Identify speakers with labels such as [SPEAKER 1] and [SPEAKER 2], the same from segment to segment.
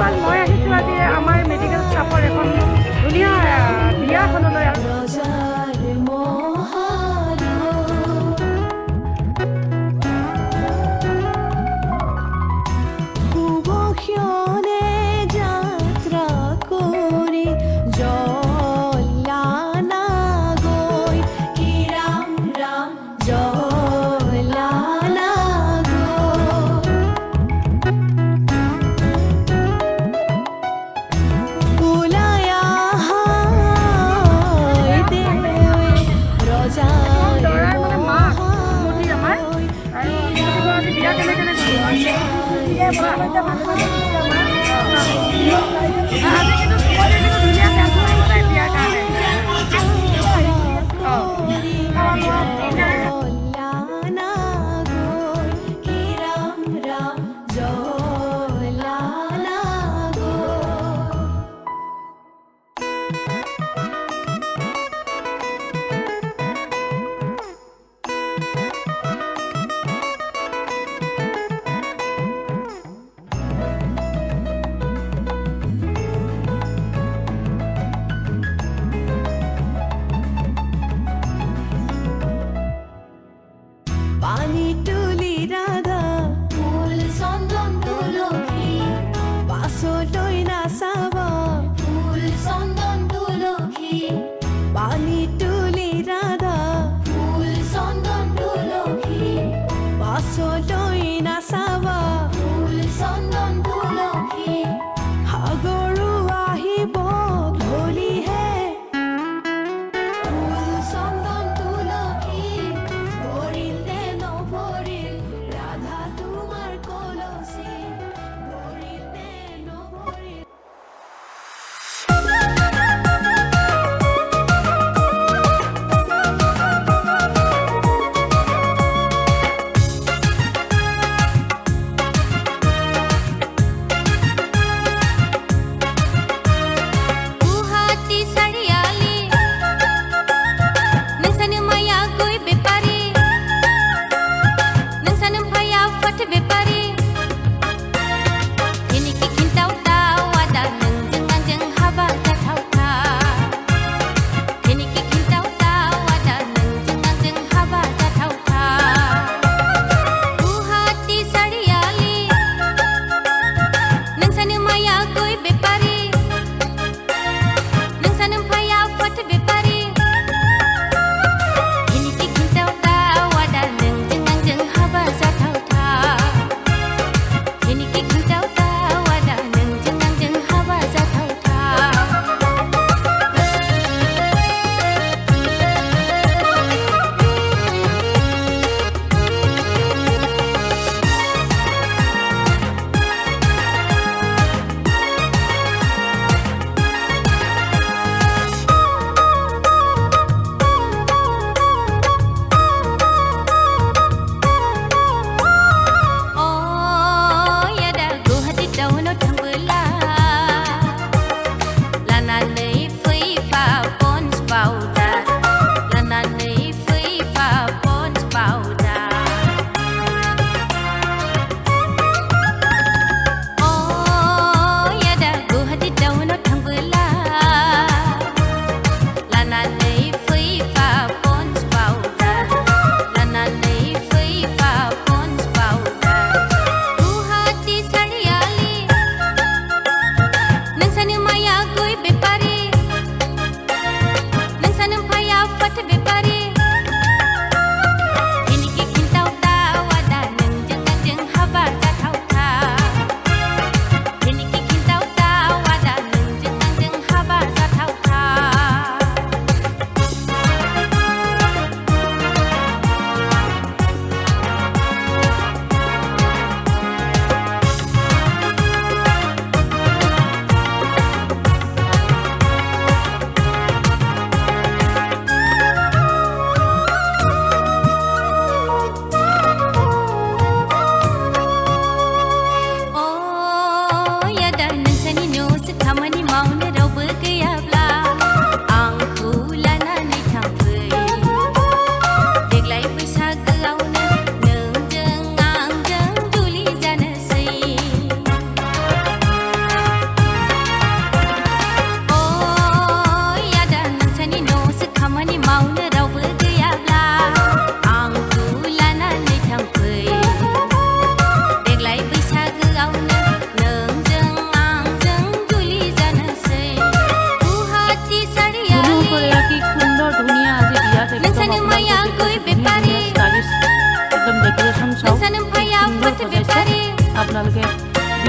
[SPEAKER 1] নমস্কাৰ, মই আহিছোঁ আজি আমাৰ মেডিকেল ষ্টাফৰ এখন ধুনীয়া বিয়াখনলৈ আৰু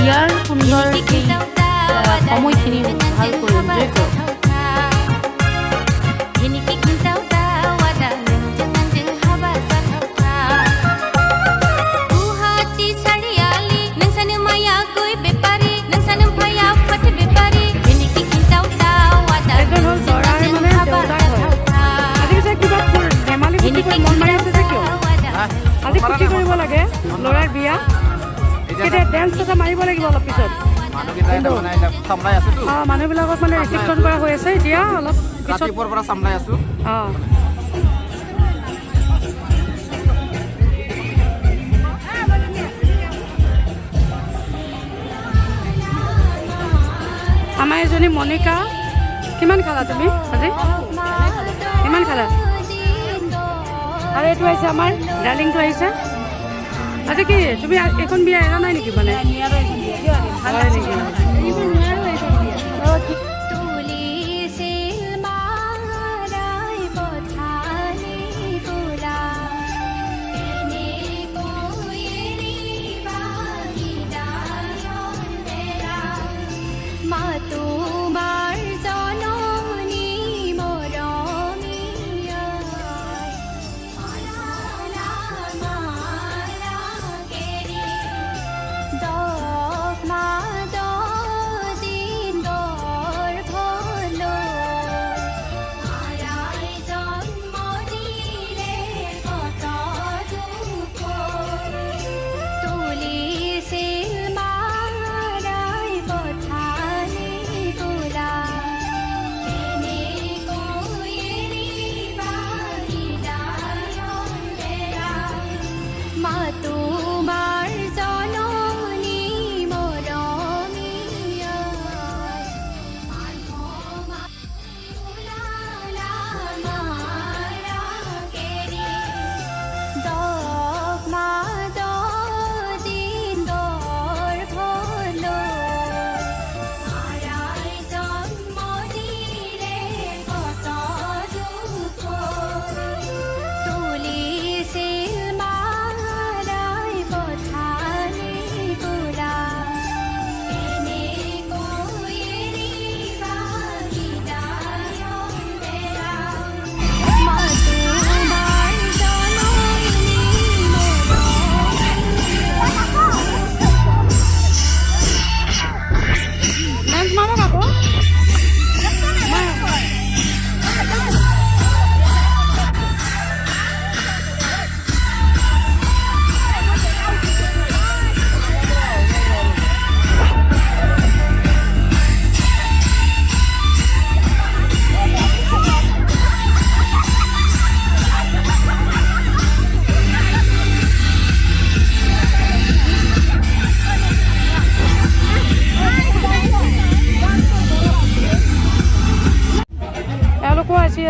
[SPEAKER 2] বিয়াৰ সুন্দৰ সময়খিনি ভালকৈ এনজয় কৰক।
[SPEAKER 1] আজি ফূৰ্তি কৰিব লাগে ল'ৰাৰ বিয়া কেতিয়া ডেন্স এটা মাৰিব লাগিব অলপ পিছত মানুহবিলাকক মানে ৰিচিপশ্যন কৰা হৈ আছে এতিয়া অলপ পিছত অঁ আমাৰ এজনী মনিকা কিমান খালা তুমি আজি কিমান খালা আৰু এইটো আহিছে আমাৰ ডাৰ্লিংটো আহিছে আজি কি তুমি এখন বিয়া এৰা নাই নেকি মানে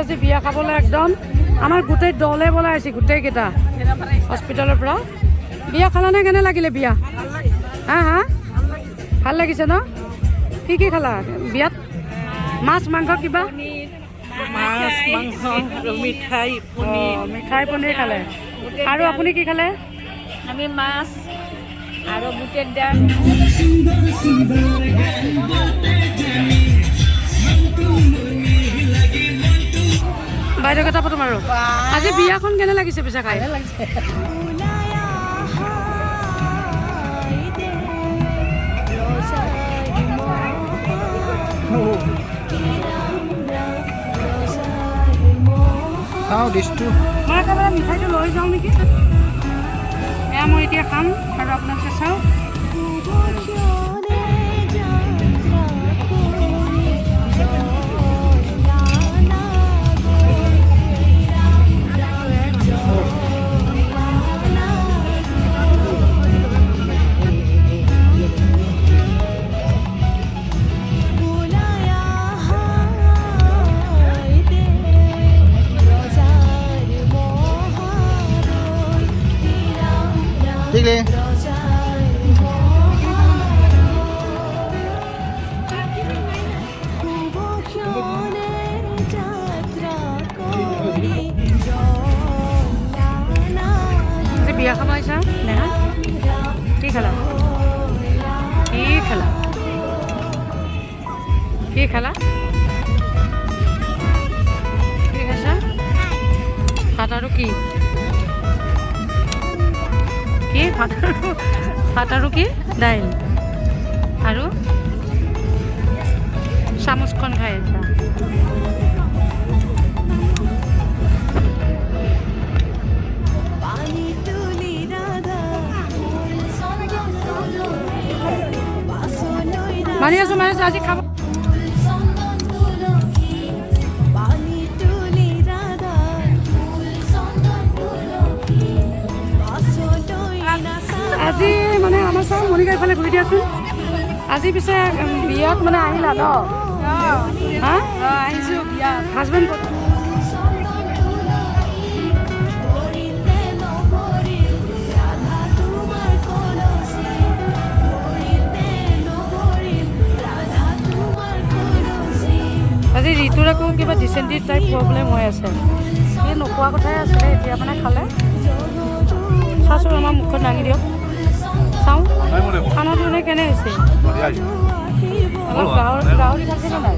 [SPEAKER 1] আজি বিয়া খাবলৈ একদম আমাৰ গোটেই দলে বলাই আছে গোটেইকেইটা হস্পিটেলৰ পৰা বিয়া খালানে কেনে লাগিলে বিয়া হা হা ভাল লাগিছে ন কি কি খালা বিয়াত মাছ মাংস কিবা
[SPEAKER 3] মাছ মাংস মিঠাই
[SPEAKER 1] মিঠাই পনীৰ খালে আৰু আপুনি কি খালে
[SPEAKER 3] আমি মাছ আৰু বুটেৰ দাল
[SPEAKER 1] বাইদেউ কথা পাতো আৰু আজি বিয়াখন কেনে লাগিছে পিছে খাই মই একেবাৰে মিঠাইটো লৈ যাওঁ নেকি এয়া মই এতিয়া খাম আৰু আপোনালোকে চাওক কি খালা কি খাইছা ভাত আৰু কি কি ভাত আৰু কি দাইল আৰু চামুচখন খাই আছা মানি আছো আজি খাব আজি মানে আমাৰ চব মণিকা এইফালে ঘূৰি দিয়াচোন আজি পিছে বিয়াত মানে আহিলা ন হা আহিছোঁ বিয়া হাজবেণ্ড আজি ঋতুৰ আকৌ কিবা ডিচেণ্ট্ৰি টাইপ প্ৰব্লেম হৈ আছে এই নোখোৱা কথাই আছিলে এতিয়া মানে খালে চাচোন আমাৰ মুখত দাঙি দিয়ক চাওঁ খানাটো এনে কেনে হৈছে অলপ গাহৰি খাইছেনে নাই